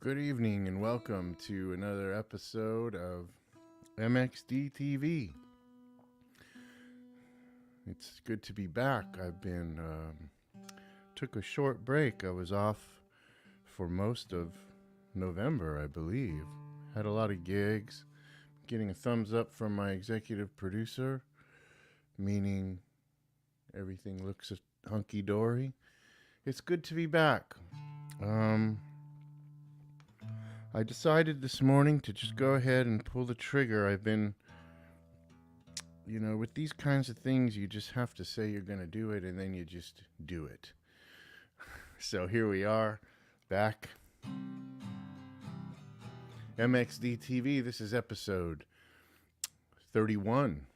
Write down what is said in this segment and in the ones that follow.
good evening and welcome to another episode of MXDTV. It's good to be back. I've been took a short break. I was off for most of November, I believe. Had a lot of gigs. Getting a thumbs up from my executive producer, meaning everything looks hunky-dory. It's good to be back. I decided this morning to just go ahead and pull the trigger. I've been, with these kinds of things, you just have to say you're going to do it, and then you just do it. So here we are, back. MXDTV, this is episode 31,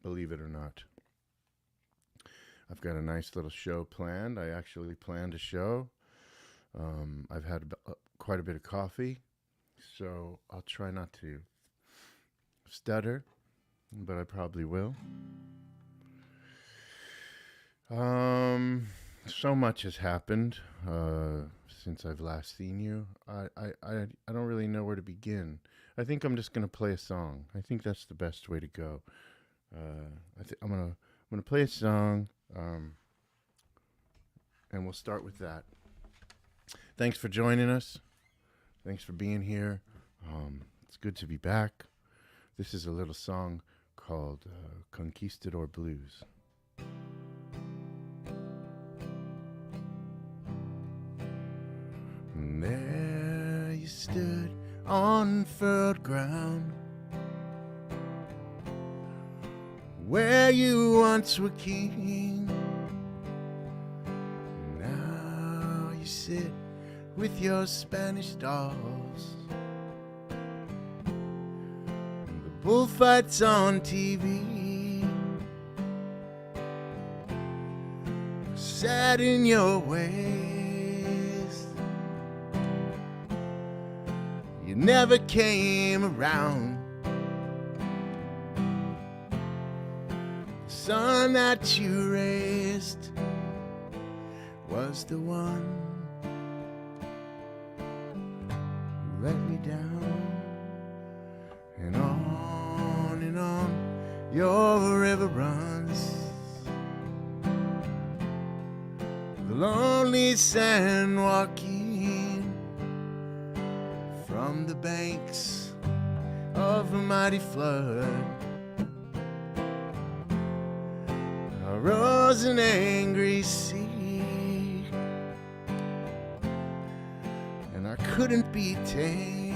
believe it or not. I've got a nice little show planned. I actually planned a show. I've had quite a bit of coffee, so I'll try not to stutter, but I probably will. So much has happened since I've last seen you. I don't really know where to begin. I think I'm just gonna play a song. I think that's the best way to go. I'm gonna play a song, and we'll start with that. Thanks for joining us. Thanks for being here. It's good to be back. This is a little song called Conquistador Blues. And there you stood on furrowed ground, where you once were king. Now you sit with your Spanish dolls, and the bullfights on TV. Sad in your ways, you never came around. The son that you raised was the one who let me down. And on your river runs, the lonely sand walking from the banks of a mighty flood. I rose an angry sea, and I couldn't be tamed.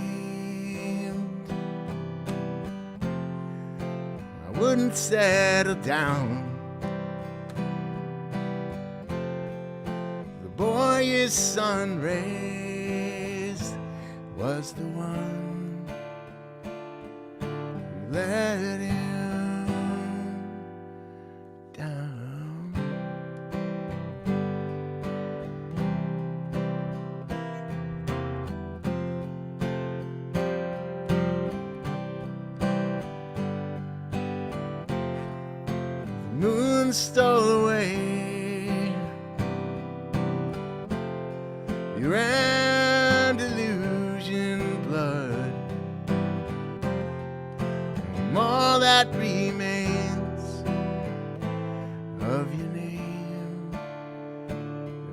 I wouldn't settle down. The boy his son raised was the one who let him down. The moon stole away your Andalusian blood, and all that remains of your name,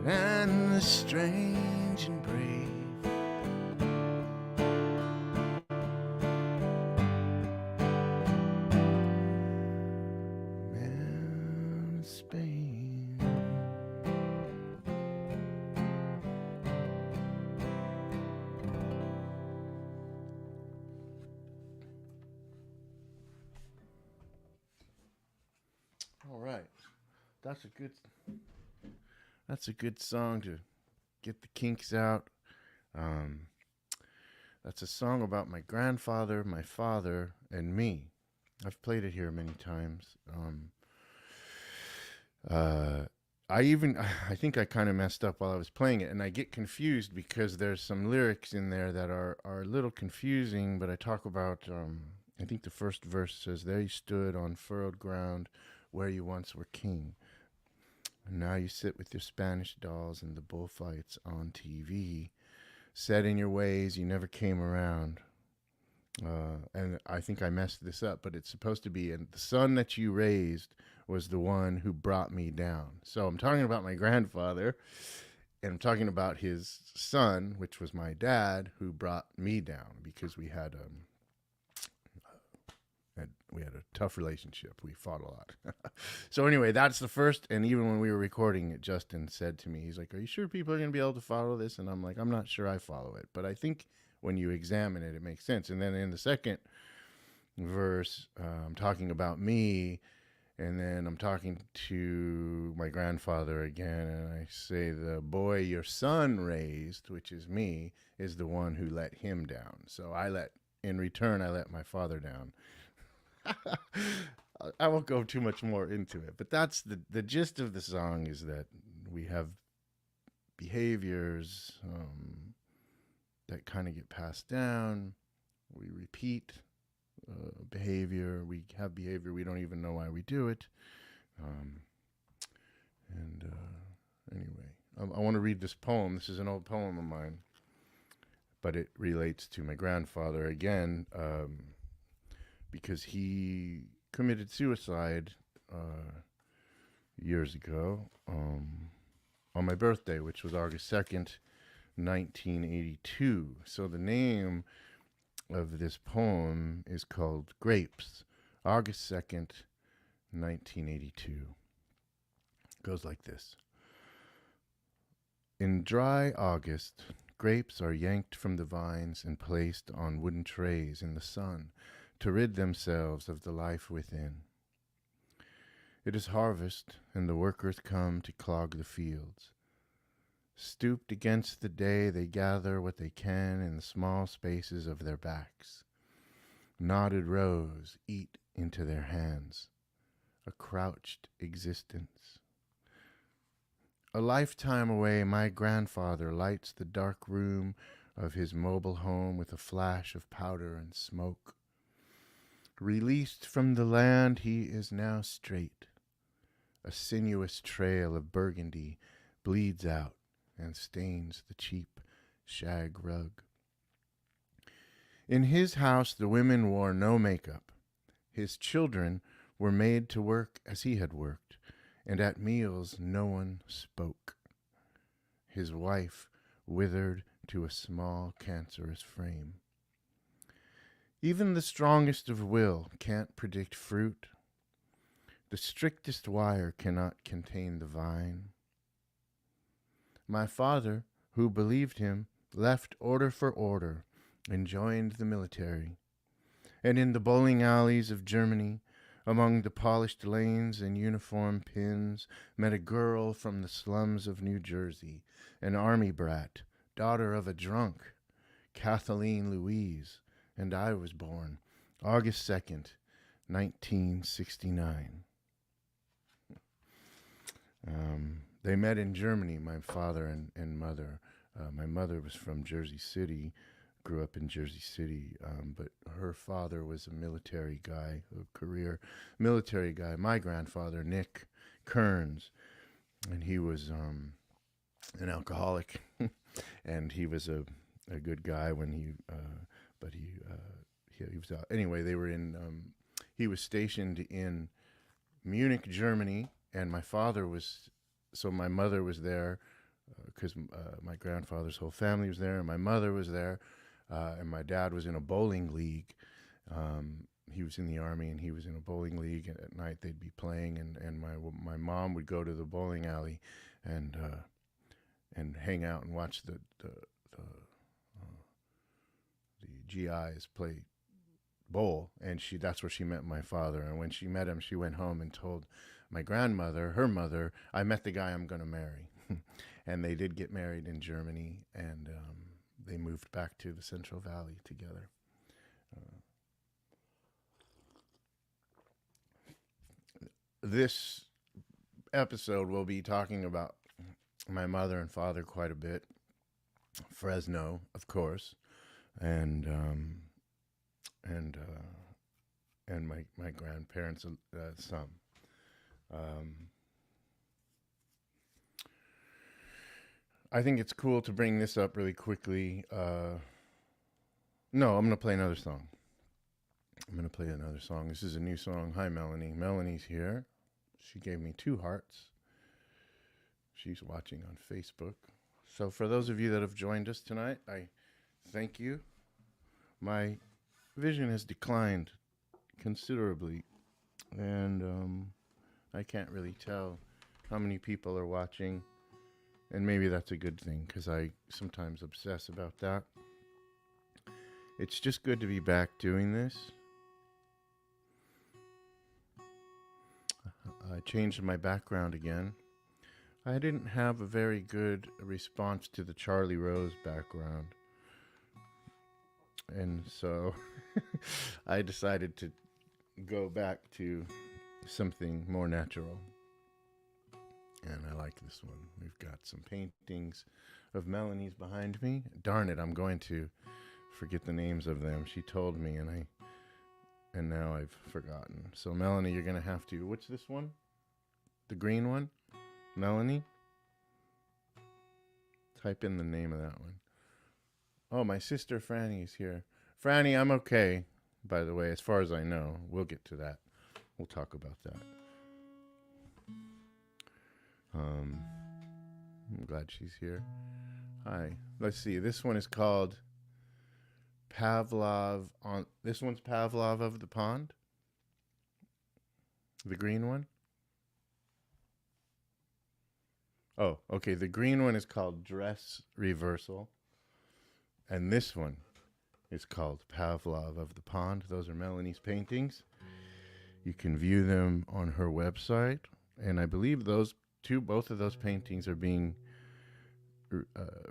and the strange and brave. Man of Spain. All right, that's a good song to get the kinks out. That's a song about my grandfather, my father, and me. I've played it here many times. I think I kind of messed up while I was playing it, and I get confused because there's some lyrics in there that are a little confusing, but I talk about, I think the first verse says, "There you stood on furrowed ground where you once were king. And now you sit with your Spanish dolls and the bullfights on TV. set in your ways, you never came around. And I think I messed this up, but it's supposed to be, and the son that you raised was the one who brought me down. So I'm talking about my grandfather, and I'm talking about his son, which was my dad, who brought me down because we had a tough relationship. We fought a lot. So anyway, that's the first. And even when we were recording it, Justin said to me, he's like, "Are you sure people are going to be able to follow this?" And I'm like, "I'm not sure I follow it, but I think when you examine it, it makes sense." And then in the second verse, I'm talking about me, and then I'm talking to my grandfather again, and I say, "The boy your son raised," which is me, is the one who let him down. So in return, I let my father down. I won't go too much more into it, but that's the gist of the song, is that we have behaviors that kind of get passed down. We repeat behavior. We have behavior. We don't even know why we do it. Anyway, I want to read this poem. This is an old poem of mine, but it relates to my grandfather again, because he committed suicide years ago on my birthday, which was August 2nd, 1982. So the name of this poem is called Grapes, August 2nd, 1982. It goes like this. In dry August, grapes are yanked from the vines and placed on wooden trays in the sun to rid themselves of the life within. It is harvest, and the workers come to clog the fields. Stooped against the day, they gather what they can in the small spaces of their backs. Knotted rows eat into their hands, a crouched existence. A lifetime away, my grandfather lights the dark room of his mobile home with a flash of powder and smoke. Released from the land, he is now straight. A sinuous trail of burgundy bleeds out and stains the cheap shag rug. In his house, the women wore no makeup. His children were made to work as he had worked, and at meals no one spoke. His wife withered to a small cancerous frame. Even the strongest of will can't predict fruit. The strictest wire cannot contain the vine. My father, who believed him, left order for order and joined the military. And in the bowling alleys of Germany, among the polished lanes and uniform pins, met a girl from the slums of New Jersey, an army brat, daughter of a drunk, Kathleen Louise, and I was born August 2nd, 1969. They met in Germany, my father and mother. My mother was from Jersey City, grew up in Jersey City, but her father was a military guy, a career military guy. My grandfather, Nick Kearns, and he was an alcoholic, and he was a good guy when he was out. Anyway, they were in. He was stationed in Munich, Germany, and my father was. So my mother was there because my grandfather's whole family was there, and my mother was there, and my dad was in a bowling league. He was in the Army, and he was in a bowling league, and at night they'd be playing, and my mom would go to the bowling alley and hang out and watch the GIs play bowl, and that's where she met my father. And when she met him, she went home and told my grandmother, her mother, I met the guy I'm going to marry. And they did get married in Germany, and they moved back to the Central Valley together. This episode will be talking about my mother and father quite a bit. Fresno, of course, and my grandparents some. I think it's cool to bring this up really quickly. No, I'm going to play another song. This is a new song. Hi, Melanie. Melanie's here. She gave me 2 hearts. She's watching on Facebook. So for those of you that have joined us tonight, I thank you. My vision has declined considerably, and I can't really tell how many people are watching, and maybe that's a good thing because I sometimes obsess about that. It's just good to be back doing this. I changed my background again. I didn't have a very good response to the Charlie Rose background. And so I decided to go back to something more natural. And I like this one. We've got some paintings of Melanie's behind me. Darn it, I'm going to forget the names of them. She told me, and now I've forgotten. So Melanie, you're gonna have to. What's this one? The green one? Melanie? Type in the name of that one. Oh, my sister Franny is here. Franny, I'm okay, by the way, as far as I know. We'll get to that. We'll talk about that. I'm glad she's here. Hi. Let's see. This one is called Pavlov on. This one's Pavlov of the Pond. The green one. Oh, okay. The green one is called Dress Reversal. And this one is called Pavlov of the Pond. Those are Melanie's paintings. You can view them on her website. And I believe both of those paintings are being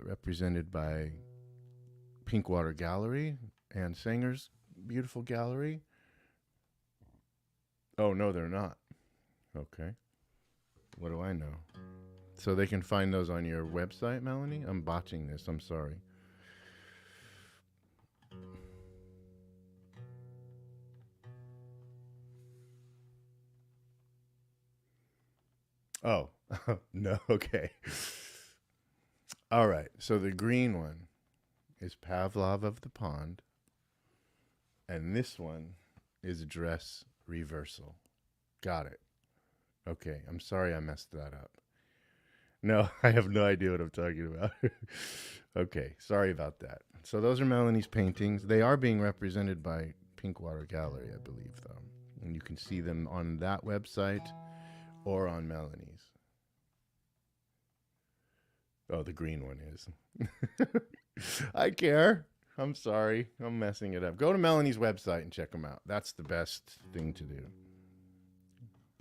represented by Pinkwater Gallery and Sanger's beautiful gallery. Oh, no, they're not. Okay. What do I know? So they can find those on your website, Melanie? I'm botching this. I'm sorry. Oh, no. Okay. All right. So the green one is Pavlov of the Pond. And this one is Dress Reversal. Got it. Okay. I'm sorry I messed that up. No, I have no idea what I'm talking about. Okay. Sorry about that. So those are Melanie's paintings. They are being represented by Pinkwater Gallery, I believe, though. And you can see them on that website or on Melanie's. Oh, the green one is. I care. I'm sorry. I'm messing it up. Go to Melanie's website and check them out. That's the best thing to do.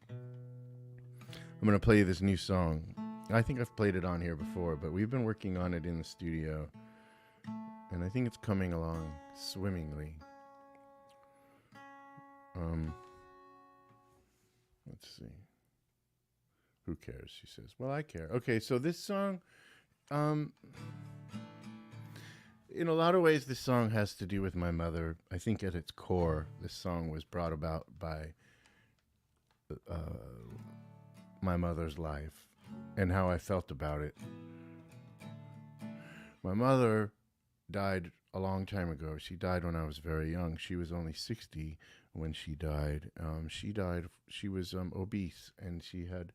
I'm going to play you this new song. I think I've played it on here before, but we've been working on it in the studio. And I think it's coming along swimmingly. Let's see. Who cares? She says. Well, I care. Okay, so this song, in a lot of ways, this song has to do with my mother. I think at its core, this song was brought about by my mother's life and how I felt about it. My mother died a long time ago. She died when I was very young. She was only 60 when she died. She was obese, and she had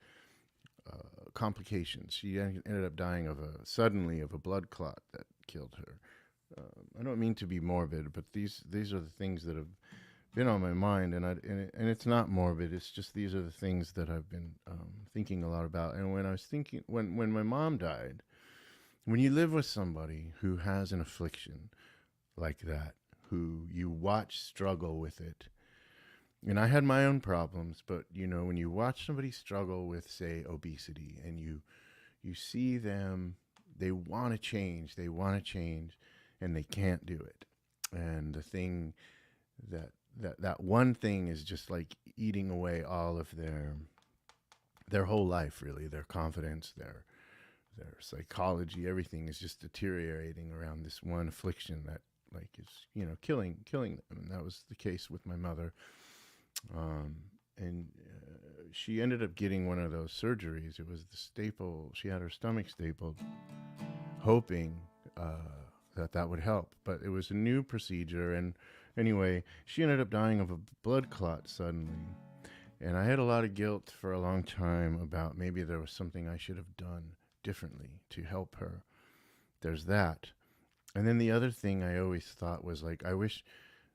complications. She ended up dying suddenly of a blood clot that killed her. I don't mean to be morbid, but these are the things that have been on my mind, and it's not morbid. It's just these are the things that I've been thinking a lot about. And when I was thinking, when my mom died, when you live with somebody who has an affliction like that, who you watch struggle with it, and I had my own problems, but when you watch somebody struggle with, say, obesity, and you see them, they want to change, and they can't do it. And the thing that one thing is just like eating away all of their whole life, really, their confidence, their psychology, everything is just deteriorating around this one affliction that is killing them. And that was the case with my mother. she ended up getting one of those surgeries. It was the staple. She had her stomach stapled, hoping that would help. But it was a new procedure. And anyway, she ended up dying of a blood clot suddenly. And I had a lot of guilt for a long time about maybe there was something I should have done differently to help her. There's that. And then the other thing I always thought was like, I wish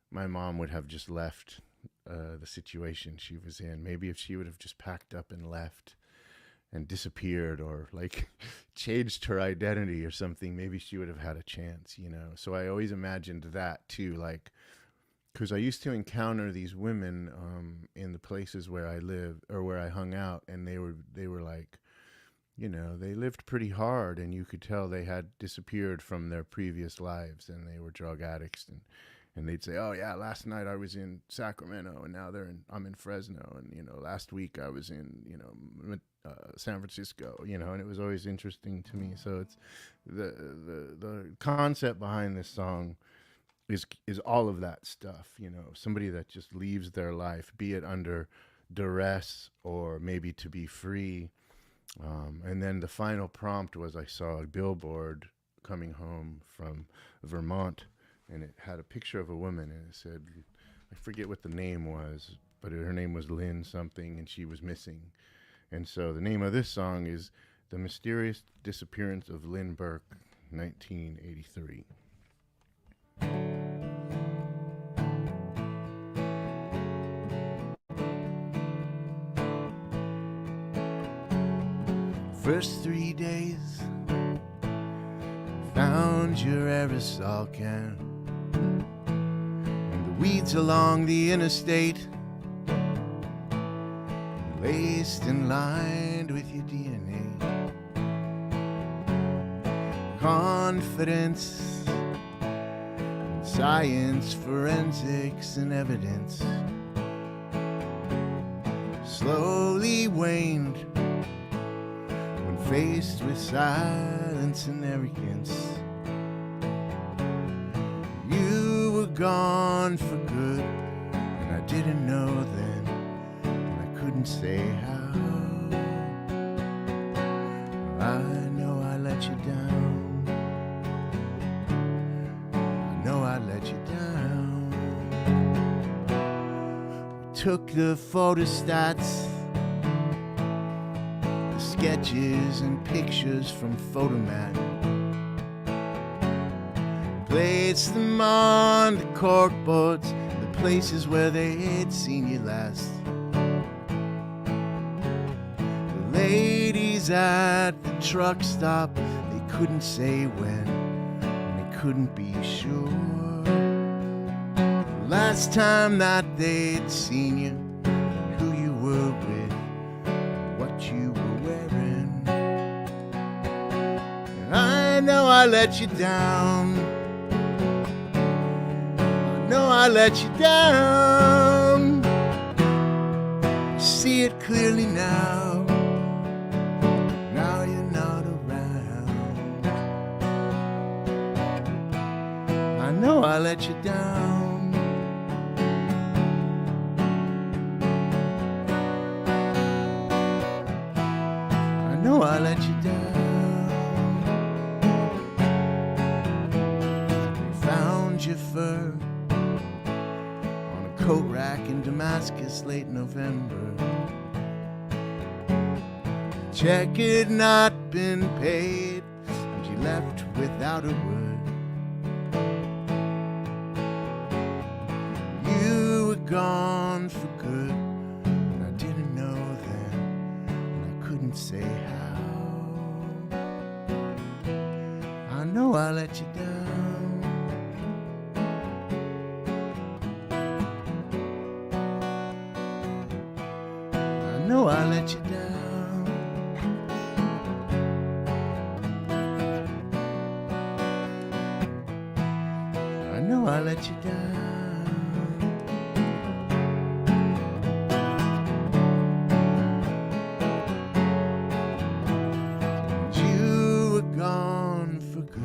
my mom would have just left the situation she was in. Maybe if she would have just packed up and left and disappeared, or like changed her identity or something, maybe she would have had a chance, you know? So I always imagined that too, like, because I used to encounter these women in the places where I lived or where I hung out, and they were like, you know, they lived pretty hard, and you could tell they had disappeared from their previous lives, and they were drug addicts, and they'd say, oh yeah, last night I was in Sacramento, and now I'm in Fresno, and you know, last week I was in, you know, San Francisco, you know. And it was always interesting to me. So it's the concept behind this song is all of that stuff, you know, somebody that just leaves their life, be it under duress or maybe to be free. And then the final prompt was, I saw a billboard coming home from Vermont, and it had a picture of a woman, and it said, I forget what the name was, but her name was Lynn something, and she was missing. And so the name of this song is The Mysterious Disappearance of Lynn Burke, 1983. First 3 days, found your aerosol can and the weeds along the interstate, laced and lined with your DNA. Confidence, science, forensics, and evidence slowly waned when faced with silence and arrogance. You were gone for good, and I didn't know then, and I couldn't say how. I know I let you down. I know I let you down. We took the photostats, the sketches and pictures from Photomat, placed them on the corkboards, the places where they'd seen you last. The ladies at the truck stop, they couldn't say when, and they couldn't be sure. The last time that they'd seen you, who you were with, what you were wearing. And I know I let you down. I let you down. See it clearly now. Now you're not around. I know I let you down. I know I let you down. We found your fur, coat rack in Damascus late November. Check had not been paid, and you left without a word. You were gone for good, and I didn't know then, and I couldn't say how. I know I let you down. I know I let you down. I know I let you down. And you were gone for good.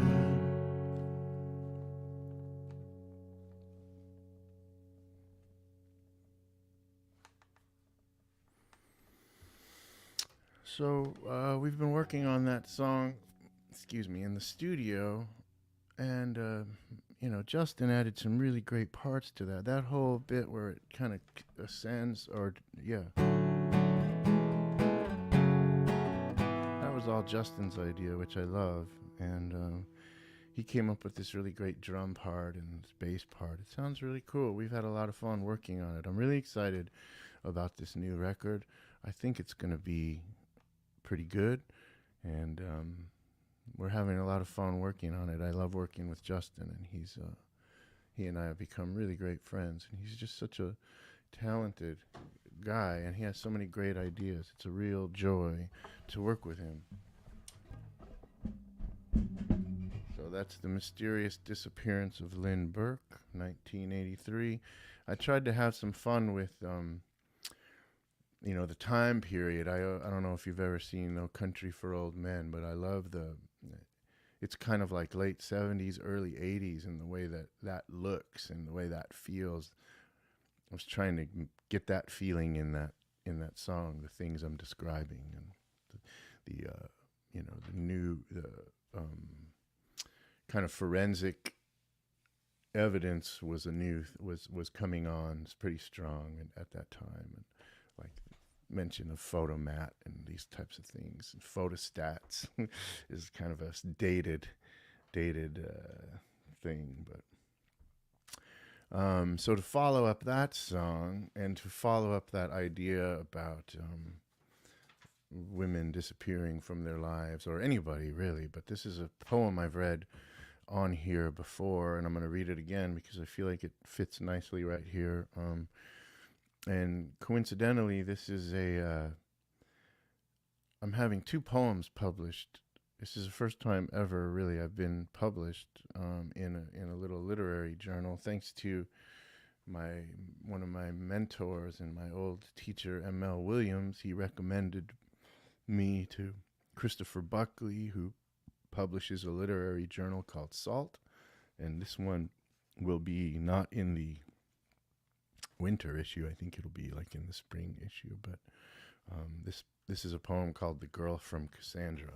We've been working on that song, excuse me, in the studio, and Justin added some really great parts to that. That whole bit where it kind of ascends, or yeah, that was all Justin's idea, which I love, and he came up with this really great drum part and this bass part. It sounds really cool. We've had a lot of fun working on it. I'm really excited about this new record. I think it's going to be pretty good, and we're having a lot of fun working on it. I love working with Justin, and he and I have become really great friends, and he's just such a talented guy, and he has so many great ideas. It's a real joy to work with him. So that's The Mysterious Disappearance of Lynn Burke, 1983. I tried to have some fun with the time period. I don't know if you've ever seen No Country for Old Men, but I love it's kind of like late 70s, early 80s, and the way that looks and the way that feels. I was trying to get that feeling in that song, the things I'm describing, and the kind of forensic evidence was coming on. It's pretty strong at that time, and like mention of photomat and these types of things. And photostats is kind of a dated thing, but so to follow up that song and to follow up that idea about women disappearing from their lives, or anybody really, but this is a poem I've read on here before, and I'm going to read it again because I feel like it fits nicely right here. And coincidentally, this is I'm having 2 poems published. This is the first time ever, really, I've been published in a little literary journal, thanks to one of my mentors and my old teacher, M.L. Williams. He recommended me to Christopher Buckley, who publishes a literary journal called Salt, and this one will be not in the winter issue. I think it'll be like in the spring issue, but this is a poem called The Girl from Cassandra.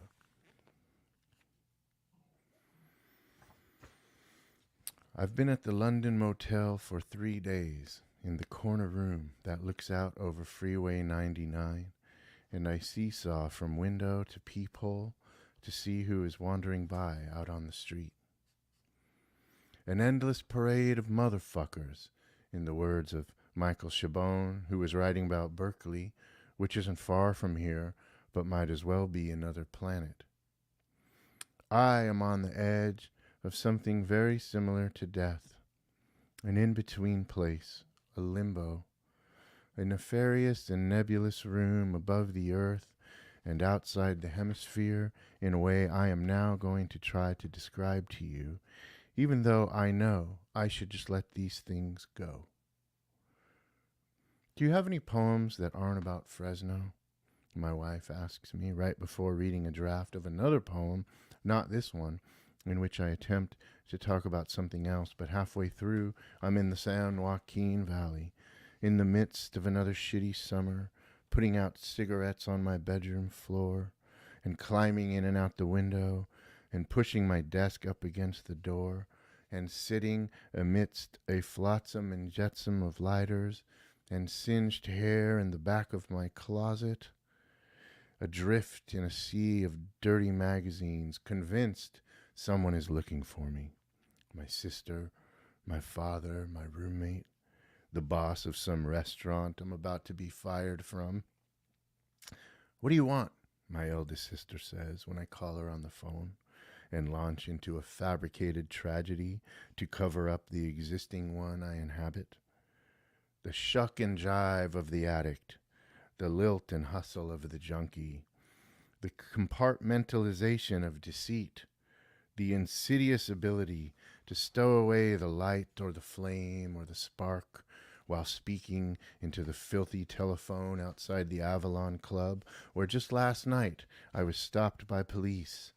I've been at the London motel for 3 days, in the corner room that looks out over Freeway 99, and I seesaw from window to peephole to see who is wandering by out on the street. An endless parade of motherfuckers, in the words of Michael Chabon, who was writing about Berkeley, which isn't far from here, but might as well be another planet. I am on the edge of something very similar to death, an in-between place, a limbo, a nefarious and nebulous room above the earth and outside the hemisphere in a way I am now going to try to describe to you, even though I know I should just let these things go. Do you have any poems that aren't about Fresno? My wife asks me right before reading a draft of another poem, not this one, in which I attempt to talk about something else, but halfway through I'm in the San Joaquin Valley, in the midst of another shitty summer, putting out cigarettes on my bedroom floor, and climbing in and out the window, and pushing my desk up against the door, and sitting amidst a flotsam and jetsam of lighters, and singed hair in the back of my closet, adrift in a sea of dirty magazines, convinced someone is looking for me. My sister, my father, my roommate, the boss of some restaurant I'm about to be fired from. What do you want? My eldest sister says when I call her on the phone and launch into a fabricated tragedy to cover up the existing one I inhabit. The shuck and jive of the addict, the lilt and hustle of the junkie, the compartmentalization of deceit, the insidious ability to stow away the light or the flame or the spark while speaking into the filthy telephone outside the Avalon Club, where just last night I was stopped by police,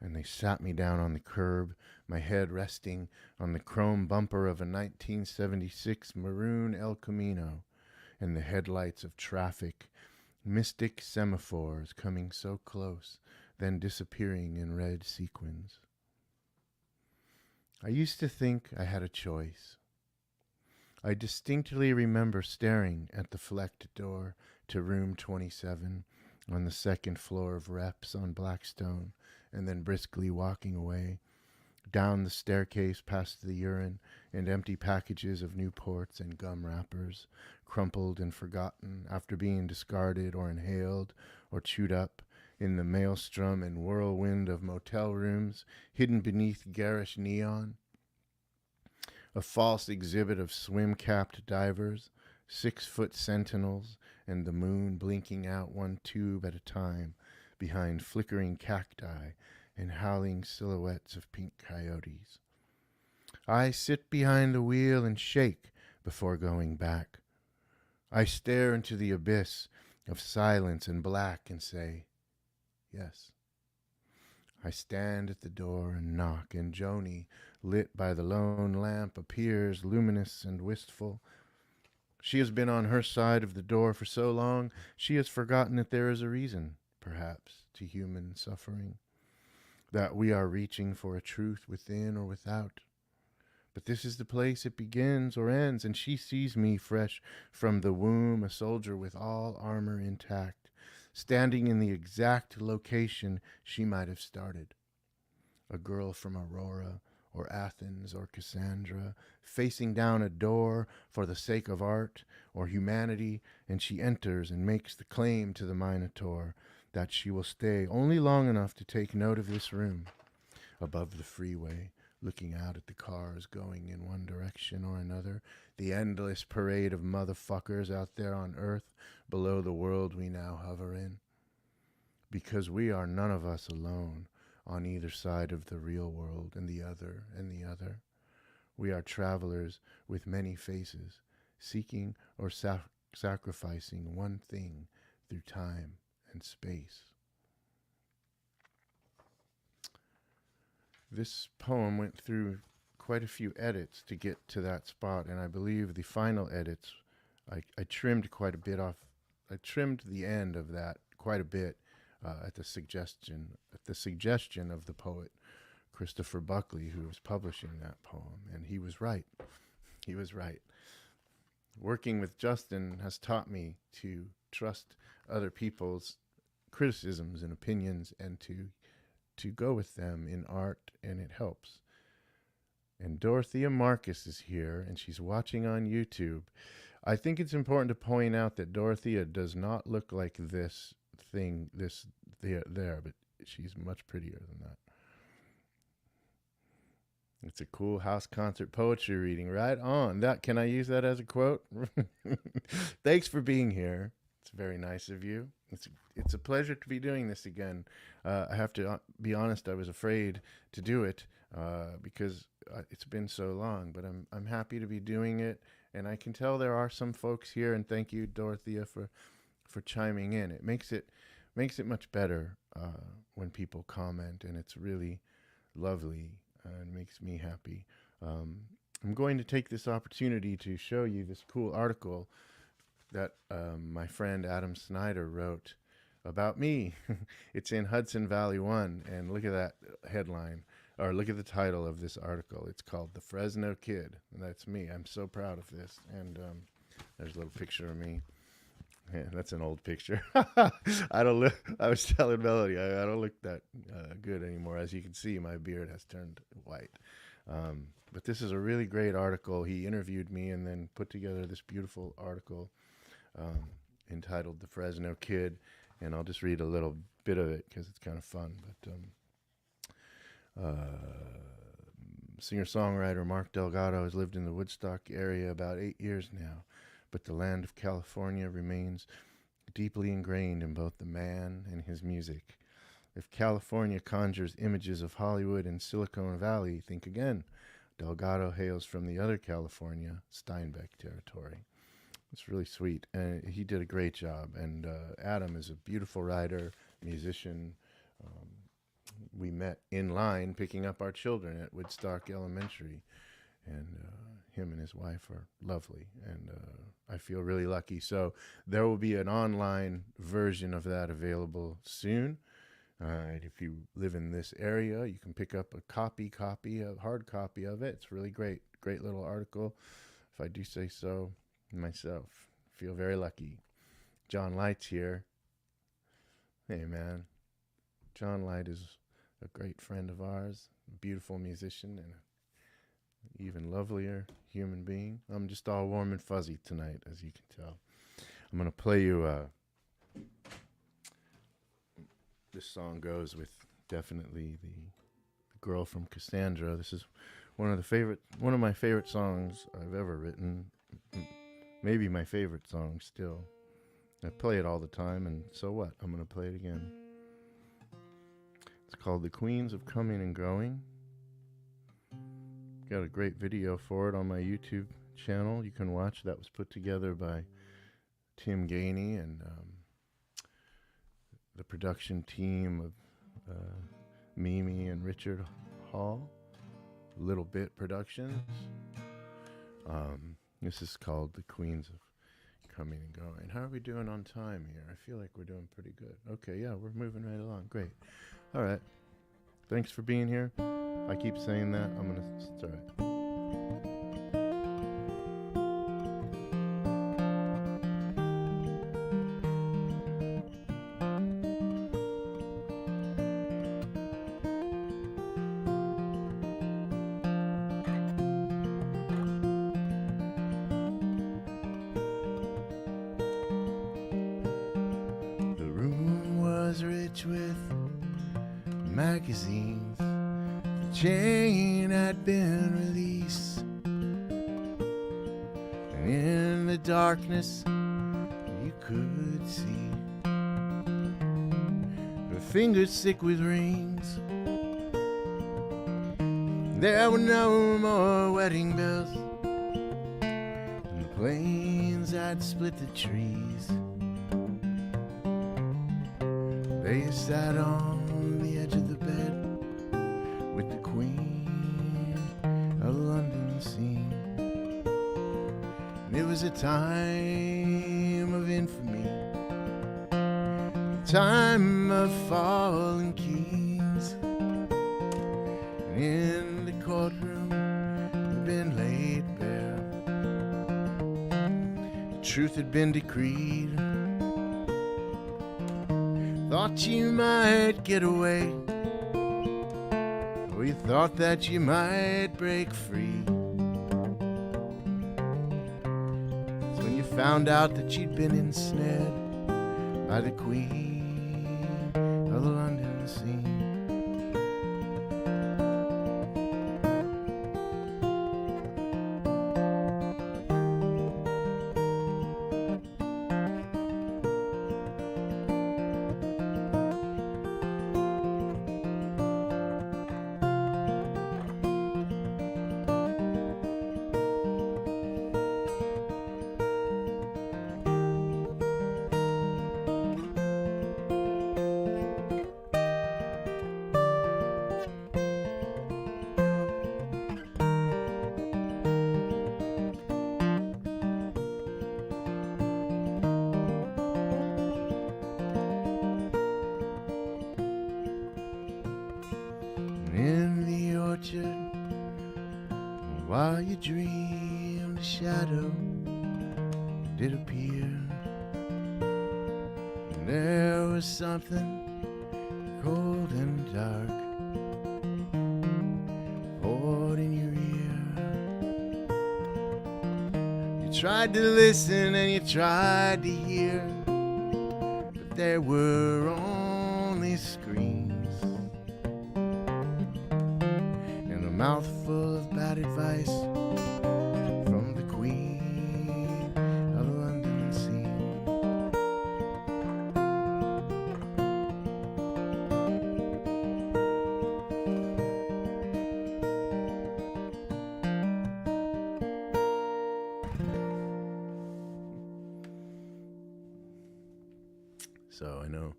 and they sat me down on the curb, my head resting on the chrome bumper of a 1976 maroon El Camino, and the headlights of traffic Mystic semaphores coming so close, then disappearing in red sequins. I used to think I had a choice. I distinctly remember staring at the flecked door to room 27 on the second floor of Reps on Blackstone, and then briskly walking away, down the staircase past the urine and empty packages of Newports and gum wrappers, crumpled and forgotten after being discarded or inhaled or chewed up in the maelstrom and whirlwind of motel rooms hidden beneath garish neon. A false exhibit of swim-capped divers, 6-foot sentinels, and the moon blinking out one tube at a time behind flickering cacti and howling silhouettes of pink coyotes. I sit behind the wheel and shake before going back. I stare into the abyss of silence and black and say, yes. I stand at the door and knock, and Joni, lit by the lone lamp, appears luminous and wistful. She has been on her side of the door for so long, she has forgotten that there is a reason, perhaps, to human suffering, that we are reaching for a truth within or without. But this is the place it begins or ends, and she sees me fresh from the womb, a soldier with all armor intact, standing in the exact location she might have started. A girl from Aurora or Athens or Cassandra, facing down a door for the sake of art or humanity, and she enters and makes the claim to the Minotaur that she will stay only long enough to take note of this room, above the freeway, looking out at the cars going in one direction or another, the endless parade of motherfuckers out there on Earth below the world we now hover in. Because we are none of us alone on either side of the real world and the other and the other. We are travelers with many faces, seeking or sacrificing one thing through time and space. This poem went through quite a few edits to get to that spot, and I believe the final edits, I trimmed quite a bit off. I trimmed the end of that quite a bit at the suggestion of the poet Christopher Buckley, who was publishing that poem, and he was right. He was right. Working with Justin has taught me to trust other people's criticisms and opinions and to go with them in art, and it helps. And Dorothea Marcus is here, and she's watching on YouTube. I think it's important to point out that Dorothea does not look like this thing, there, but she's much prettier than that. It's a cool house concert poetry reading. Right on. That, can I use that as a quote? Thanks for being here. It's very nice of you. It's a pleasure to be doing this again. I have to be honest, I was afraid to do it because it's been so long, but I'm happy to be doing it, and I can tell there are some folks here, and thank you, Dorothea, for chiming in. It makes it much better when people comment, and it's really lovely and makes me happy. I'm going to take this opportunity to show you this cool article that my friend Adam Snyder wrote about me. It's in Hudson Valley One, and look at that headline, or look at the title of this article. It's called "The Fresno Kid," and that's me. I'm so proud of this, and there's a little picture of me. Yeah, that's an old picture. I don't look. I was telling Melody, I don't look that good anymore. As you can see, my beard has turned white. But this is a really great article. He interviewed me and then put together this beautiful article entitled "The Fresno Kid," and I'll just read a little bit of it because it's kind of fun. But singer-songwriter Mark Delgado has lived in the Woodstock area about 8 years now. But the land of California remains deeply ingrained in both the man and his music. If California conjures images of Hollywood and Silicon Valley, think again. Delgado hails from the other California, Steinbeck territory. It's really sweet, and he did a great job. And Adam is a beautiful writer, musician. We met in line picking up our children at Woodstock Elementary. and him and his wife are lovely, and I feel really lucky. So there will be an online version of that available soon. If you live in this area, you can pick up a hard copy of it. It's really great little article, if I do say so myself. Feel very lucky. John Light's here. Hey, man. John Light is a great friend of ours, a beautiful musician, and an even lovelier human being. I'm just all warm and fuzzy tonight, as you can tell. I'm going to play you this song goes with definitely the girl from Cassandra. This is one of my favorite songs I've ever written. Maybe my favorite song still. I play it all the time, and so what? I'm going to play it again. It's called The Queens of Coming and Going. Got a great video for it on my YouTube channel you can watch. That was put together by Tim Gainey and the production team of Mimi and Richard Hall, Little Bit Productions. This is called The Queens of Coming and Going. How are we doing on time here? I feel like we're doing pretty good. Okay, yeah, we're moving right along. Great. All right. Thanks for being here. I keep saying that. I'm going to start. The room was rich with magazines. The chain had been released, and in the darkness you could see her fingers sick with rings. There were no more wedding bells, and the planes had split the trees. They sat on the edge of the bed with the Queen of London scene. And it was a time of infamy, a time of fallen kings. And in the courtroom had been laid bare, the truth had been decreed. Thought you might get away, or you thought that you might break free. It's when you found out that you'd been ensnared by the Queen of the London scene. In the orchard, while you dreamed, a shadow did appear. And there was something cold and dark poured in your ear. You tried to listen and you tried to hear, but there were only screams. Mouthful of bad advice from the Queen of the London scene. So I know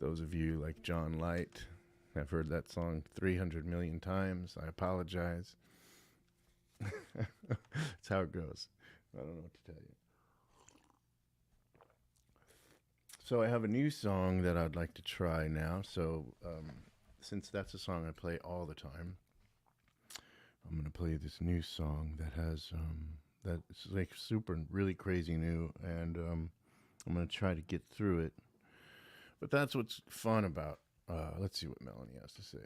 those of you like John Light, I've heard that song 300 million times. I apologize. That's how it goes. I don't know what to tell you. So I have a new song that I'd like to try now. So since that's a song I play all the time, I'm gonna play this new song that has that's like super really crazy new, and I'm gonna try to get through it. But that's what's fun about. Let's see what Melanie has to say.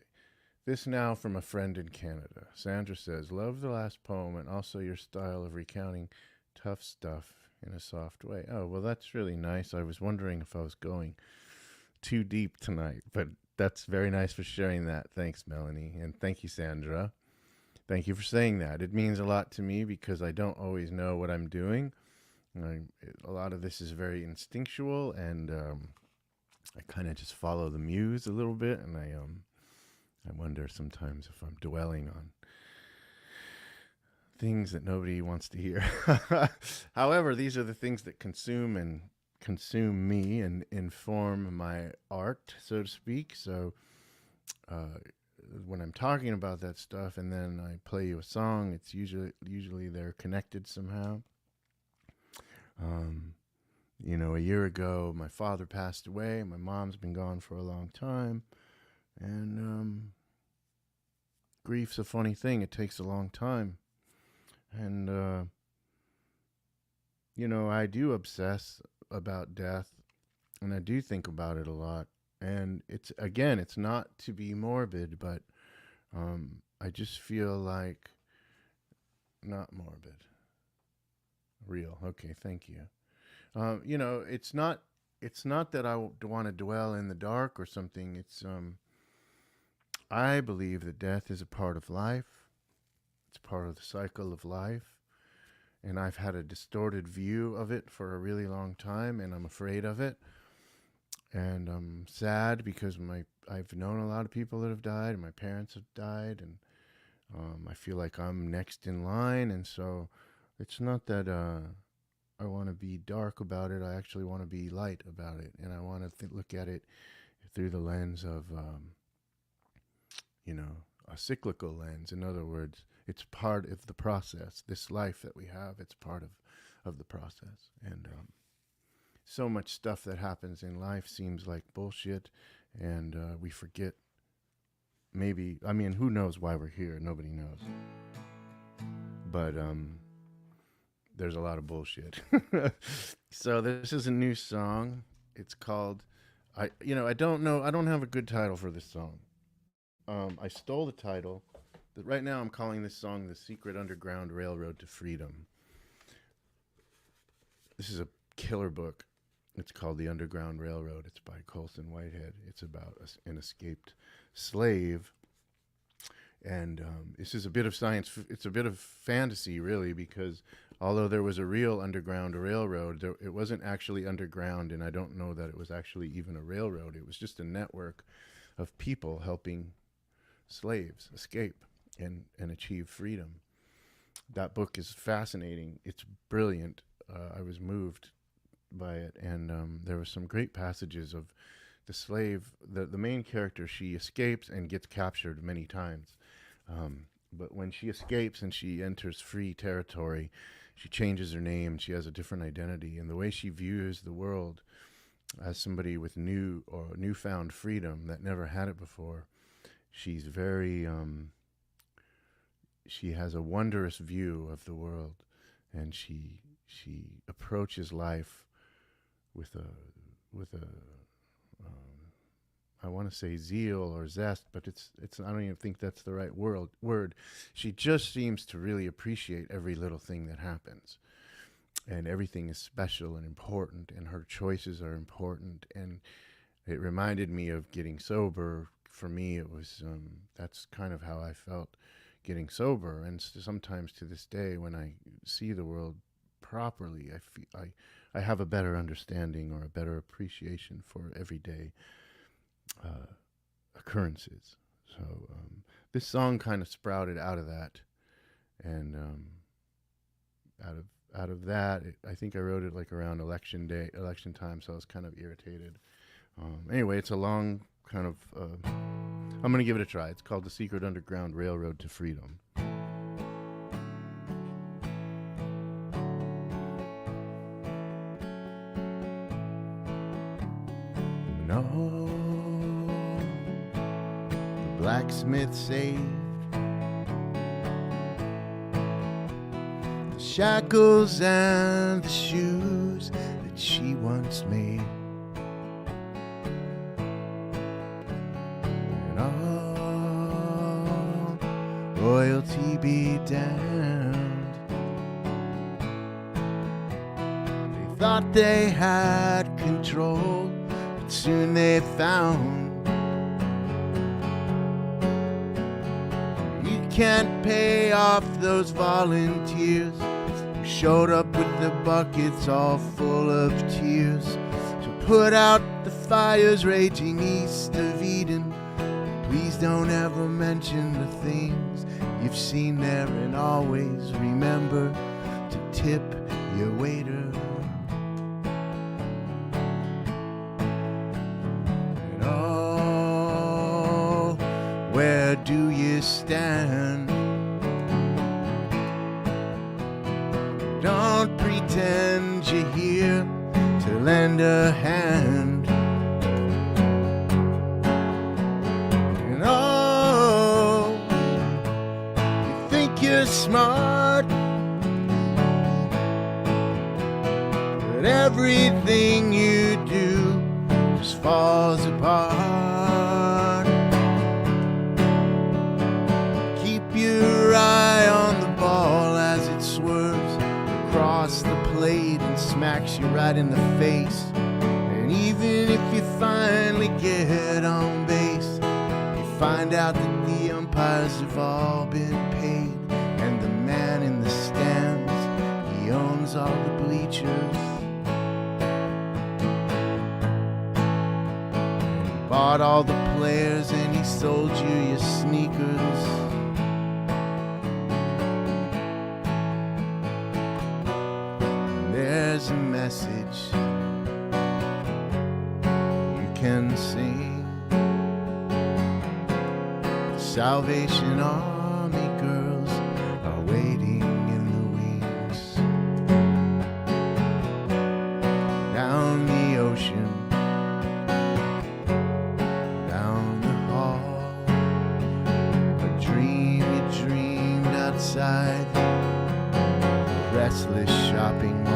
This now from a friend in Canada. Sandra says, "Love the last poem and also your style of recounting tough stuff in a soft way." Oh, well, that's really nice. I was wondering if I was going too deep tonight, but that's very nice for sharing that. Thanks, Melanie. And thank you, Sandra. Thank you for saying that. It means a lot to me because I don't always know what I'm doing. A lot of this is very instinctual, and I kind of just follow the muse a little bit, and I wonder sometimes if I'm dwelling on things that nobody wants to hear. However, these are the things that consume me and inform my art, so to speak. So uh, when I'm talking about that stuff, and then I play you a song, it's usually they're connected somehow. Um, a year ago, my father passed away. My mom's been gone for a long time, and grief's a funny thing. It takes a long time, and I do obsess about death, and I do think about it a lot. And it's not to be morbid, but I just feel like not morbid, real. Okay, thank you. It's not that I want to dwell in the dark or something. I believe that death is a part of life. It's part of the cycle of life. And I've had a distorted view of it for a really long time, and I'm afraid of it. And I'm sad because I've known a lot of people that have died, and my parents have died, and I feel like I'm next in line. And so it's not that I want to be dark about it. I actually want to be light about it, and I want to look at it through the lens of a cyclical lens. In other words, it's part of the process. This life that we have, it's part of the process. And so much stuff that happens in life seems like bullshit, and we forget. Maybe, I mean, who knows why we're here? Nobody knows. But there's a lot of bullshit. So this is a new song. It's called, I don't know. I don't have a good title for this song. I stole the title. Right now I'm calling this song The Secret Underground Railroad to Freedom. This is a killer book. It's called The Underground Railroad. It's by Colson Whitehead. It's about an escaped slave. And this is a bit of science. It's a bit of fantasy, really, because although there was a real underground railroad, it wasn't actually underground, and I don't know that it was actually even a railroad. It was just a network of people helping slaves escape and achieve freedom. That book is fascinating. It's brilliant. I was moved by it, and there were some great passages of the slave. The main character, she escapes and gets captured many times. But when she escapes and she enters free territory, she changes her name. She has a different identity, and the way she views the world as somebody with newfound freedom that never had it before. She's very. She has a wondrous view of the world, and she approaches life with a I want to say zeal or zest, but it's I don't even think that's the right word. She just seems to really appreciate every little thing that happens, and everything is special and important, and her choices are important. And it reminded me of getting sober. For me, it was that's kind of how I felt getting sober. And sometimes to this day, when I see the world properly, I have a better understanding or a better appreciation for everyday occurrences. So this song kind of sprouted out of that, and out of that, I think I wrote it like around election time. So I was kind of irritated. Anyway, it's a long kind of. I'm gonna give it a try. It's called "The Secret Underground Railroad to Freedom." oh, the blacksmith saved the shackles and the shoes that she once made. And all royalty be damned. They thought they had control, but soon they found you can't pay off those volunteers who showed up with the buckets all full of tears to put out the fires raging east of Eden. Please don't ever mention the things you've seen there, and always remember to tip your waiter. And oh, where do you stand? Don't pretend you're here to lend a hand. And oh, you think you're smart, but everything you do just falls apart. Keep your eye on the ball as it swerves across the plate and smacks you right in the face. And even if you finally get on base, you find out that the umpires have all been paid, and the man in the stands, he owns all the bleachers. And he bought all the players and he sold you your sneakers. There's a message you can sing. Salvation Army girls are waiting in the wings. Down the ocean, down the hall, a dream you dreamed outside the restless shopping mall.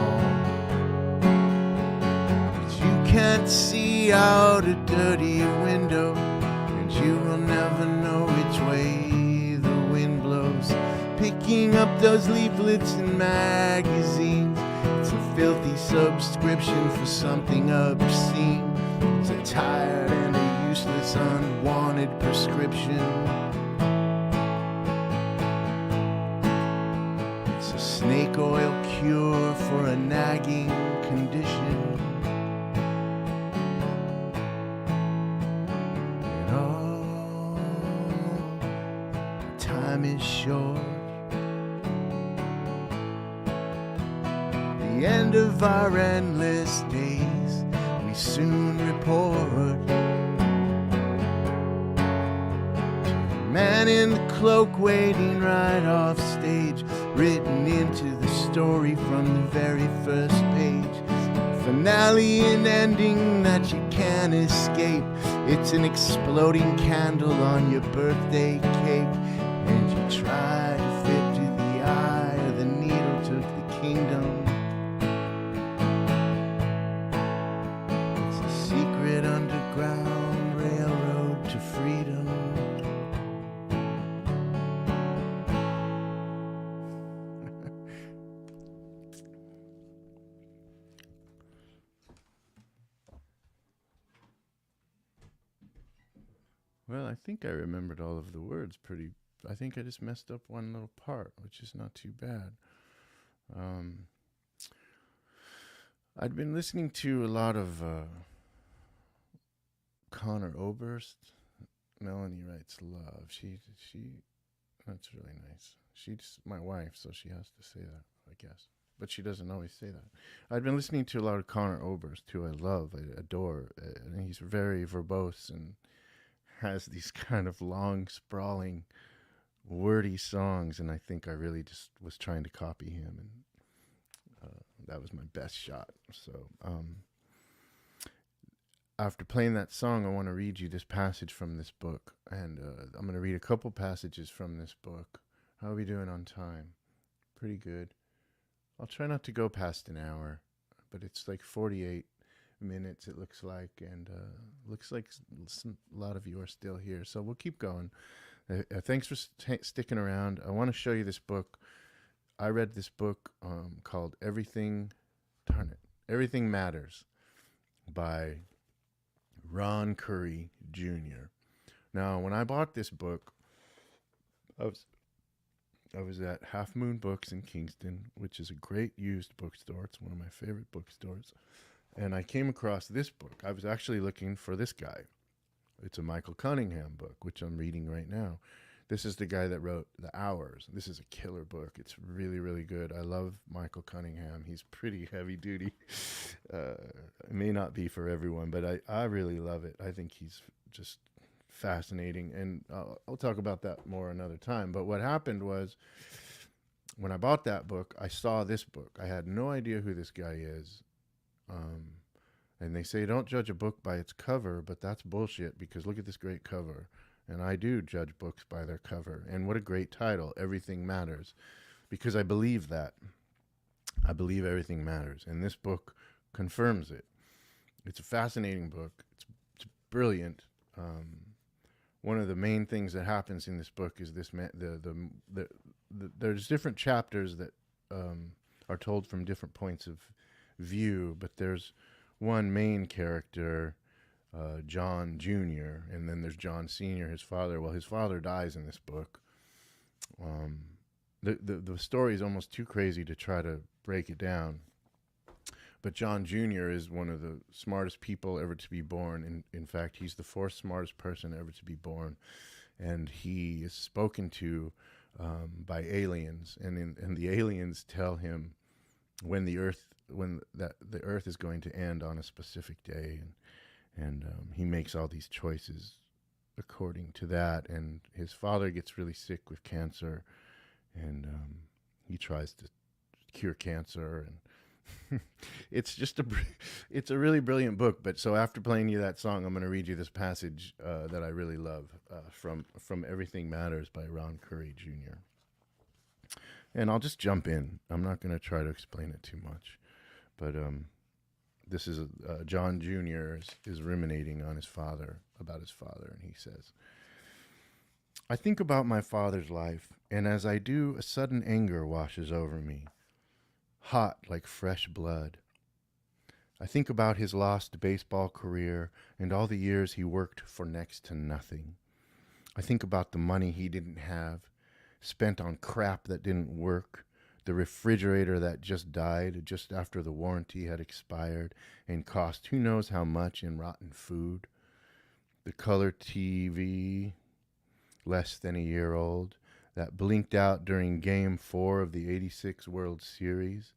Can't see out a dirty window, and you will never know which way the wind blows. Picking up those leaflets and magazines, it's a filthy subscription for something obscene. It's a tired and a useless unwanted prescription. It's a snake oil cure for a nagging condition. Time is short. The end of our endless days we soon report. To the man in the cloak waiting right off stage, written into the story from the very first page. Finale and ending that you can't escape. It's an exploding candle on your birthday cake. And you try to fit to the eye, or the needle took the kingdom. It's a secret underground railroad to freedom. Well, I think I remembered all of the words pretty. I think I just messed up one little part, which is not too bad. I'd been listening to a lot of Connor Oberst. Melanie writes love. She that's really nice. She's my wife, so she has to say that, I guess. But she doesn't always say that. I'd been listening to a lot of Connor Oberst, who I love, I adore, and he's very verbose and has these kind of long, sprawling, wordy songs, and I think I really just was trying to copy him, and that was my best shot. So after playing that song, I want to read you this passage from this book. And I'm going to read a couple passages from this book. How are we doing on time? Pretty good. I'll try not to go past an hour, but it's like 48 minutes, it looks like. And looks like a lot of you are still here. So we'll keep going. Thanks for sticking around. I want to show you this book. I read this book called Everything Matters by Ron Curry Jr. Now, when I bought this book, I was at Half Moon Books in Kingston, which is a great used bookstore. It's one of my favorite bookstores. And I came across this book. I was actually looking for this guy. It's a Michael Cunningham book, which I'm reading right now. This is the guy that wrote The Hours. This is a killer book. It's really, really good. I love Michael Cunningham. He's pretty heavy duty. It may not be for everyone, but I really love it. I think he's just fascinating. And I'll talk about that more another time. But what happened was, when I bought that book, I saw this book. I had no idea who this guy is. And they say don't judge a book by its cover, but that's bullshit, because look at this great cover. And I do judge books by their cover. And what a great title, Everything Matters, because I believe that. I believe everything matters. And this book confirms it. It's a fascinating book. It's brilliant. One of the main things that happens in this book is this there's different chapters that are told from different points of view, but there's one main character, John Jr., and then there's John Sr., his father. Well, his father dies in this book. The story is almost too crazy to try to break it down. But John Jr. is one of the smartest people ever to be born. In fact, he's the fourth smartest person ever to be born. And he is spoken to by aliens. And the aliens tell him when the earth is going to end on a specific day. And he makes all these choices according to that. And his father gets really sick with cancer. And he tries to cure cancer, and it's a really brilliant book. But so after playing you that song, I'm going to read you this passage that I really love from Everything Matters by Ron Curry Jr. And I'll just jump in. I'm not going to try to explain it too much, but this is John Jr. is ruminating on his father, about his father, and he says, "I think about my father's life, and as I do, a sudden anger washes over me, hot like fresh blood. I think about his lost baseball career and all the years he worked for next to nothing. I think about the money he didn't have, spent on crap that didn't work, the refrigerator that just died just after the warranty had expired and cost who knows how much in rotten food, the color TV, less than a year old, that blinked out during Game 4 of the '86 World Series,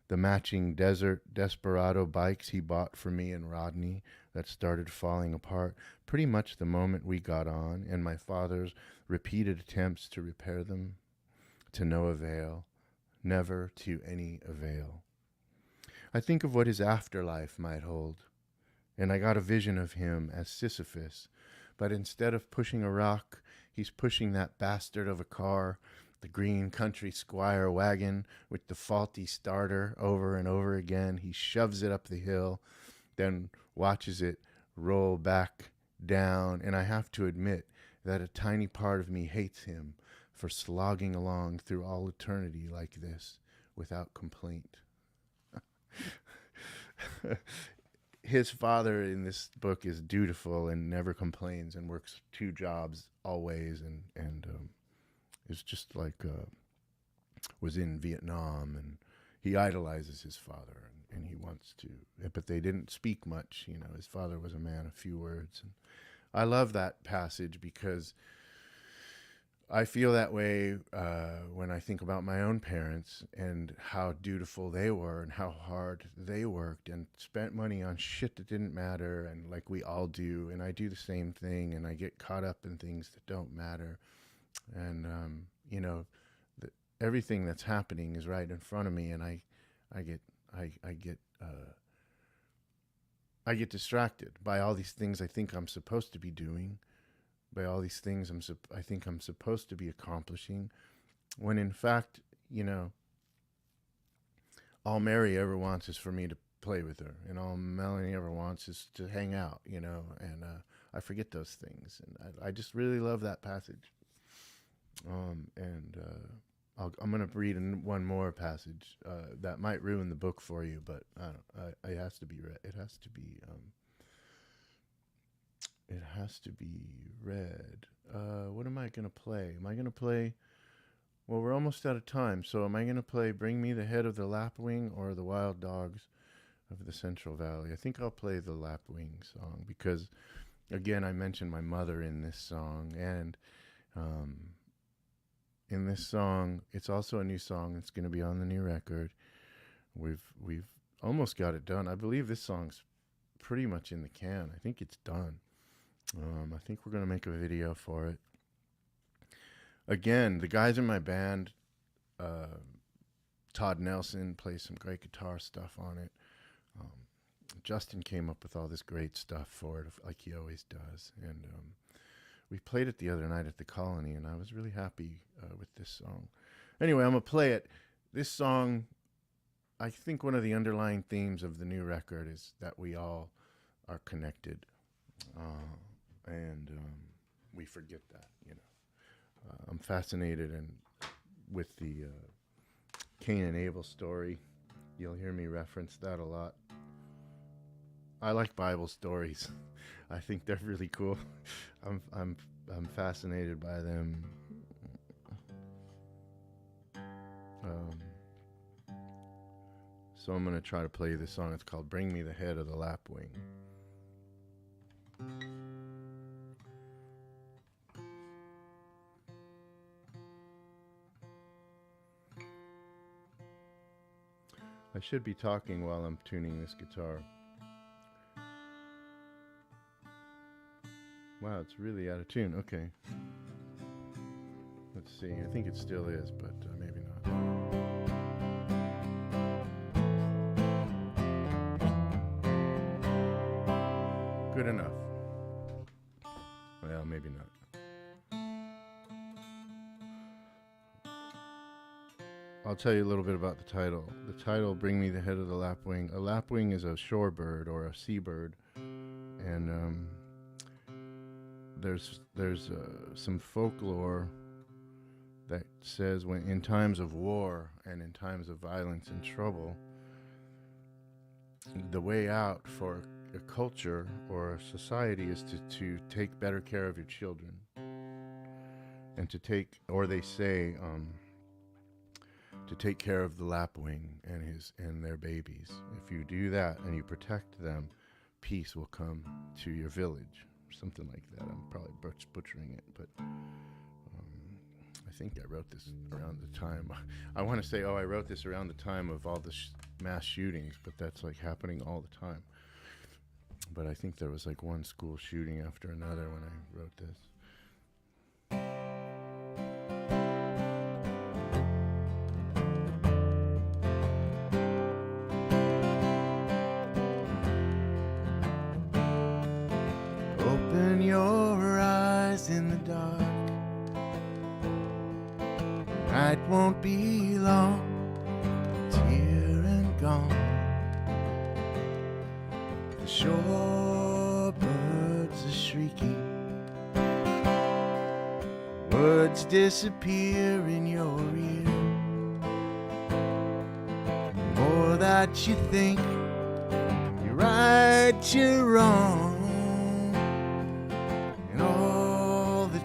the matching Desert Desperado bikes he bought for me and Rodney that started falling apart pretty much the moment we got on, and my father's repeated attempts to repair them, to no avail, never to any avail. I think of what his afterlife might hold, and I got a vision of him as Sisyphus, but instead of pushing a rock, he's pushing that bastard of a car, the green country squire wagon with the faulty starter, over and over again. He shoves it up the hill, then watches it roll back down, and I have to admit that a tiny part of me hates him for slogging along through all eternity like this without complaint." His father in this book is dutiful and never complains and works 2 jobs always, and is just like was in Vietnam, and he idolizes his father, and he wants to, but they didn't speak much. You know, his father was a man of few words, and I love that passage because I feel that way when I think about my own parents and how dutiful they were and how hard they worked and spent money on shit that didn't matter, and like we all do, and I do the same thing, and I get caught up in things that don't matter, and you know, everything that's happening is right in front of me, and I I get distracted by all these things I think I'm supposed to be doing, by all these things I think I'm supposed to be accomplishing, when in fact, you know, all Mary ever wants is for me to play with her, and all Melanie ever wants is to hang out, you know, and I forget those things, and I just really love that passage. I'm going to read one more passage that might ruin the book for you, but it has to be read. It has to be. It has to be read. What am I going to play? Am I going to play? Well, we're almost out of time, so am I going to play "Bring Me the Head of the Lapwing" or "The Wild Dogs of the Central Valley"? I think I'll play the Lapwing song because, again, I mentioned my mother in this song, and in this song, it's also a new song. It's going to be on the new record. We've almost got it done. I believe this song's pretty much in the can. I think it's done. I think we're going to make a video for it. Again, the guys in my band, Todd Nelson plays some great guitar stuff on it. Justin came up with all this great stuff for it, like he always does. And we played it the other night at the Colony, and I was really happy with this song. Anyway, I'm going to play it. This song, I think one of the underlying themes of the new record is that we all are connected. And we forget that, you know. I'm fascinated with the Cain and Abel story. You'll hear me reference that a lot. I like Bible stories. I think they're really cool. I'm fascinated by them. So I'm going to try to play this song. It's called "Bring Me the Head of the Lapwing." I should be talking while I'm tuning this guitar. Wow, it's really out of tune. Okay. Let's see. I think it still is, but maybe not. Good enough. Well, maybe not. I'll tell you a little bit about the title. The title, "Bring Me the Head of the Lapwing." A lapwing is a shorebird or a seabird, and there's some folklore that says when in times of war and in times of violence and trouble, the way out for a culture or a society is to take better care of your children, and to take, or they say, to take care of the lapwing and their babies. If you do that and you protect them, peace will come to your village. Something like that. I'm probably butchering it, but I think I wrote this around the time. I want to say, I wrote this around the time of all the mass shootings, but that's like happening all the time. But I think there was like one school shooting after another when I wrote this. Open your eyes in the dark. Night won't be long. It's here and gone. The shore birds are shrieking. Words disappear in your ear. The more that you think, you're right, you're wrong.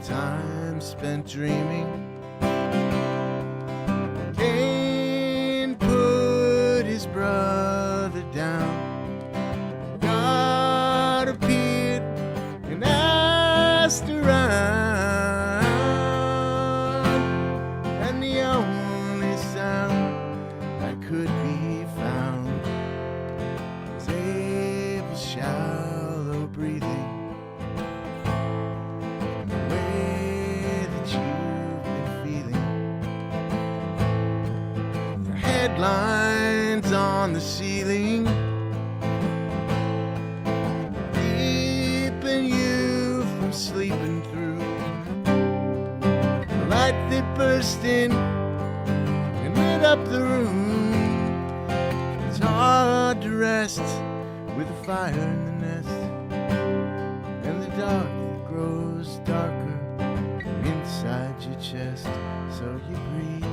Time spent dreaming. Cain put his brother down. God appeared and asked around, and the only sound that could be found was Abel's shallow breathing. Headlines on the ceiling, sleeping through. The light that burst in and lit up the room. It's hard to rest with a fire in the nest, and the dark that grows darker inside your chest, so you breathe.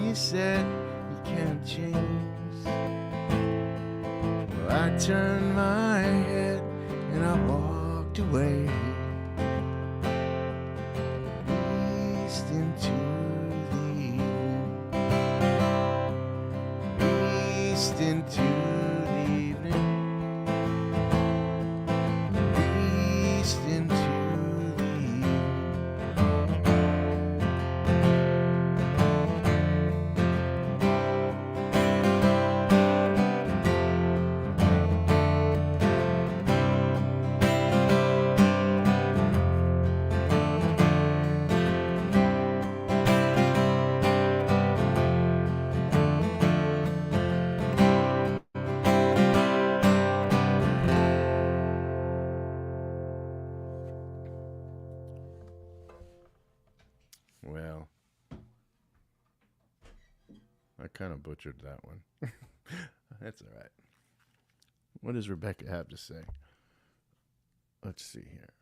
You said you can't change. Well, I turned my head and I walked away, east into the evening, east into the evening, east into the evening. Well, I kind of butchered that one. That's all right. What does Rebecca have to say? Let's see here.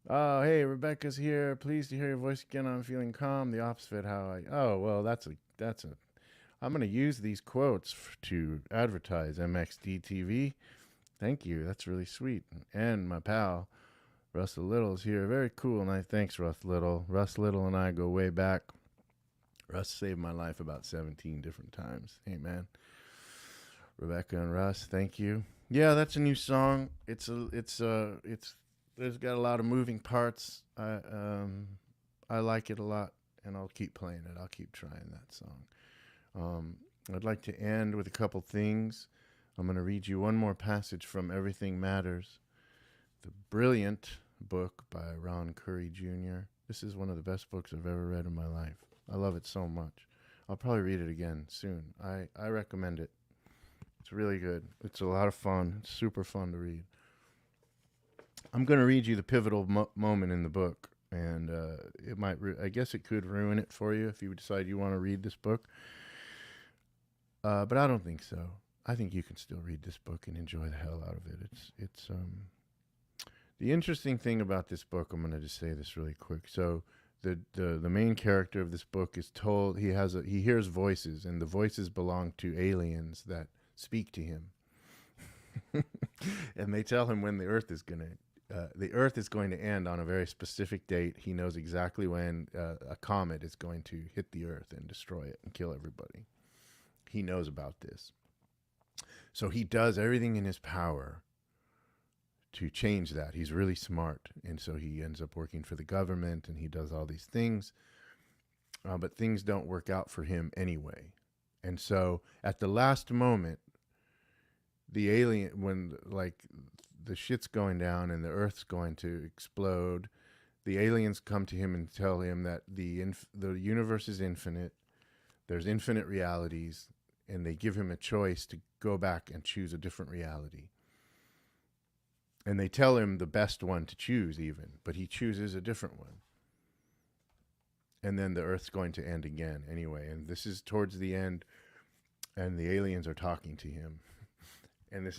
Oh, hey, Rebecca's here. Pleased to hear your voice again. I'm feeling calm. The opposite how I... Oh, well, that's a... I'm going to use these quotes to advertise MXDTV. Thank you. That's really sweet. And my pal, Russell Little's here. Very cool. And thanks, Russ Little. Russ Little and I go way back. Russ saved my life about 17 different times. Hey, man. Rebecca and Russ, thank you. Yeah, that's a new song. It's there's got a lot of moving parts. I like it a lot, and I'll keep playing it. I'll keep trying that song. I'd like to end with a couple things. I'm going to read you one more passage from Everything Matters, the brilliant book by Ron Curry Jr. This is one of the best books I've ever read in my life. I love it so much. I'll probably read it again soon. I recommend it. It's really good. It's a lot of fun. It's super fun to read. I'm going to read you the pivotal moment in the book, and it might. I guess it could ruin it for you if you decide you want to read this book. But I don't think so. I think you can still read this book and enjoy the hell out of it. It's the interesting thing about this book. I'm going to just say this really quick. So the main character of this book is told he hears voices, and the voices belong to aliens that speak to him. And they tell him when the earth is going to end on a very specific date. He knows exactly when a comet is going to hit the earth and destroy it and kill everybody. He knows about this. So he does everything in his power to change that. He's really smart. And so he ends up working for the government, and he does all these things. But things don't work out for him anyway. And so at the last moment, the alien, when like the shit's going down and the earth's going to explode, the aliens come to him and tell him that the universe is infinite. There's infinite realities, and they give him a choice to go back and choose a different reality. And they tell him the best one to choose even, but he chooses a different one. And then the earth's going to end again anyway. And this is towards the end, and the aliens are talking to him. And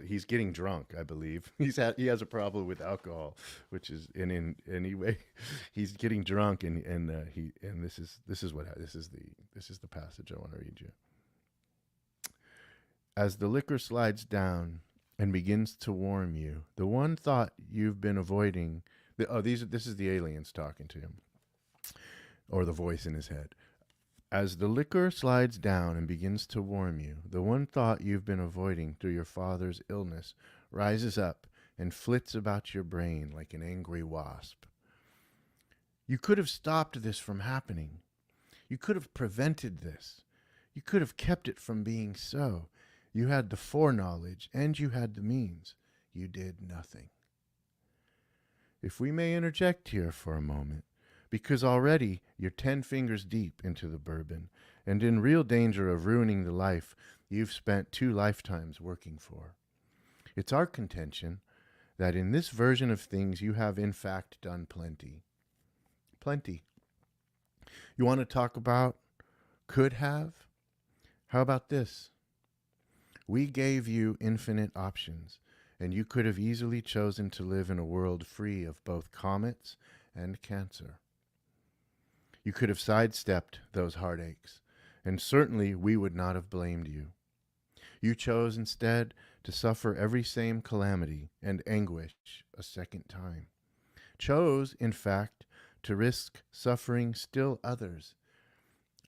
he's getting drunk, I believe. He has a problem with alcohol, which is anyway, he's getting drunk, and this is the passage I want to read you. As the liquor slides down and begins to warm you, the one thought you've been avoiding. This is the aliens talking to him, or the voice in his head. As the liquor slides down and begins to warm you, the one thought you've been avoiding through your father's illness rises up and flits about your brain like an angry wasp. You could have stopped this from happening. You could have prevented this. You could have kept it from being so. You had the foreknowledge and you had the means. You did nothing. If we may interject here for a moment, because already you're 10 fingers deep into the bourbon and in real danger of ruining the life you've spent 2 lifetimes working for. It's our contention that in this version of things you have in fact done plenty. Plenty. You want to talk about could have? How about this? We gave you infinite options, and you could have easily chosen to live in a world free of both comets and cancer. You could have sidestepped those heartaches, and certainly we would not have blamed you. You chose instead to suffer every same calamity and anguish a second time. Chose, in fact, to risk suffering still others,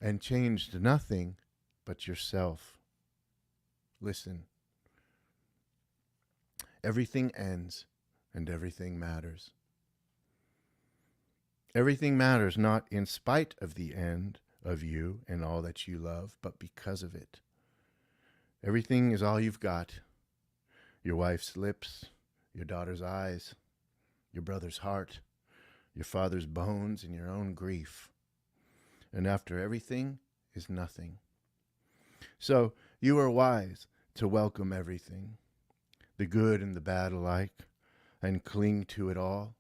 and changed nothing but yourself. Listen. Everything ends, and everything matters. Everything matters not in spite of the end of you and all that you love, but because of it. Everything is all you've got. Your wife's lips, your daughter's eyes, your brother's heart, your father's bones, and your own grief. And after everything is nothing. So you are wise to welcome everything, the good and the bad alike, and cling to it all.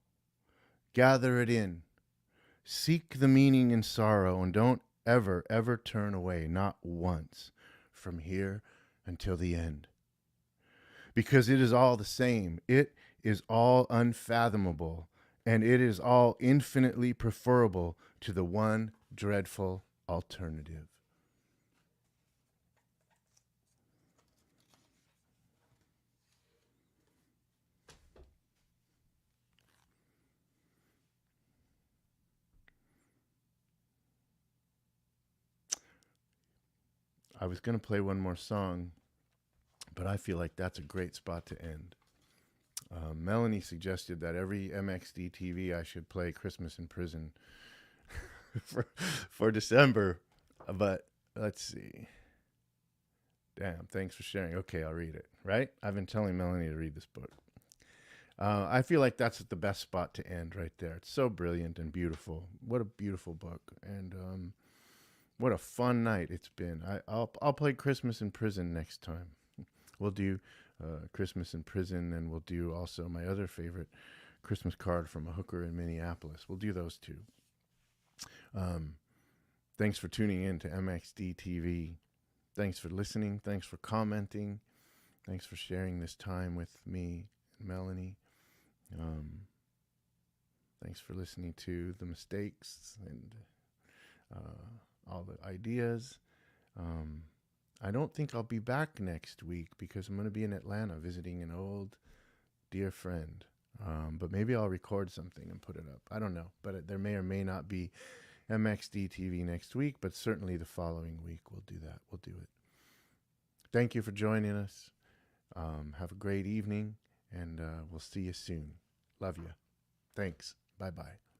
Gather it in. Seek the meaning in sorrow, and don't ever, ever turn away, not once, from here until the end. Because it is all the same. It is all unfathomable, and it is all infinitely preferable to the one dreadful alternative. I was going to play one more song, but I feel like that's a great spot to end. Melanie suggested that every MXDTV I should play Christmas in Prison for December, but let's see. Damn, thanks for sharing. Okay, I'll read it, right? I've been telling Melanie to read this book. I feel like that's the best spot to end right there. It's so brilliant and beautiful. What a beautiful book. And what a fun night it's been. I'll play Christmas in Prison next time. We'll do Christmas in Prison, and we'll do also my other favorite, Christmas Card from a Hooker in Minneapolis. We'll do those two. Thanks for tuning in to MXDTV. Thanks for listening. Thanks for commenting. Thanks for sharing this time with me and Melanie. Thanks for listening to the mistakes and all the ideas. I don't think I'll be back next week because I'm going to be in Atlanta visiting an old dear friend. But maybe I'll record something and put it up. I don't know. But there may or may not be MXDTV next week, but certainly the following week we'll do that. We'll do it. Thank you for joining us. Have a great evening, and we'll see you soon. Love you. Thanks. Bye-bye.